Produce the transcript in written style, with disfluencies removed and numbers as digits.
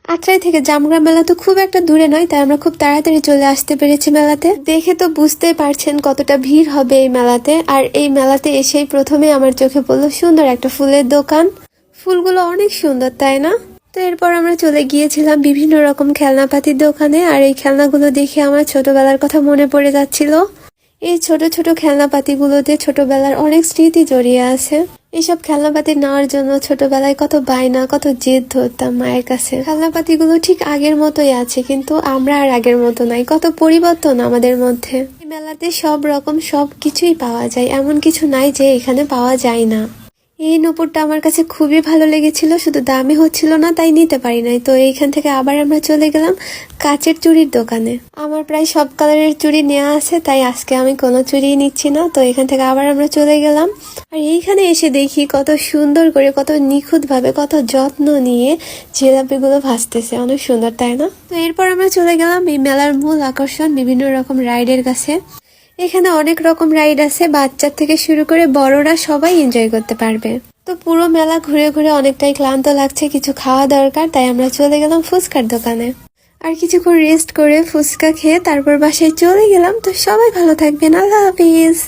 আত্রাই থেকে জামগ্রাম মেলা তো খুব একটা দূরে নয়, তাই আমরা খুব তাড়াতাড়ি চলে আসতে পেরেছি মেলাতে। দেখে তো বুঝতেই পারছেন কতটা ভিড় হবে এই মেলাতে। আর এই মেলাতে এসেই প্রথমে আমার চোখে পড়লো সুন্দর একটা ফুলের দোকান। ফুলগুলো অনেক সুন্দর, তাই না? তো এরপর আমরা চলে গিয়েছিলাম বিভিন্ন রকম খেলনাপাতির দোকানে। আর এই খেলনাগুলো দেখে আমার ছোটবেলার কথা মনে পড়ে যাচ্ছিল। এই ছোট ছোট খেলনাপাতিগুলোতে ছোটবেলার অনেক স্মৃতি জড়িয়ে আছে। এইসব খেলনাপাতি নেওয়ার জন্য ছোটবেলায় কত বায়না, কত জেদ ধরতাম মায়ের কাছে। খেলনাপাতিগুলো ঠিক আগের মতোই আছে, কিন্তু আমরা আর আগের মতো নাই, কত পরিবর্তন আমাদের মধ্যে। এই মেলাতে সব রকম সব কিছুই পাওয়া যায়, এমন কিছু নাই যে এখানে পাওয়া যায় না। এই নূপুরটা আমার কাছে খুবই ভালো লেগেছিল, শুধু দামি হচ্ছিল না তাই নিতে পারি নাই। তো এইখান থেকে আবার আমরা চলে গেলাম কাচের চুড়ির দোকানে। আমার প্রায় সব কালারের চুড়ি নেওয়া আছে, তাই আজকে আমি কোনো চুড়ি নিচ্ছি না। তো এখান থেকে আবার আমরা চলে গেলাম। আর এইখানে এসে দেখি কত সুন্দর করে, কত নিখুঁত ভাবে, কত যত্ন নিয়ে জিলাপিগুলো ভাজতেছে। অনেক সুন্দর, তাই না? তো এরপর আমরা চলে গেলাম এই মেলার মূল আকর্ষণ বিভিন্ন রকম রাইডের কাছে। এখানে অনেক রকম রাইড আছে, বাচ্চা থেকে শুরু করে বড়রা সবাই এনজয় করতে পারবে। তো পুরো মেলা ঘুরে ঘুরে অনেকটাই ক্লান্ত লাগছে, কিছু খাওয়া দরকার, তাই আমরা চলে গেলাম ফুচকার দোকানে। আর কিছুক্ষণ রেস্ট করে ফুচকা খেয়ে তারপর বাসায় চলে গেলাম। তো সবাই ভালো থাকবেন, আল্লাহ হাফিজ।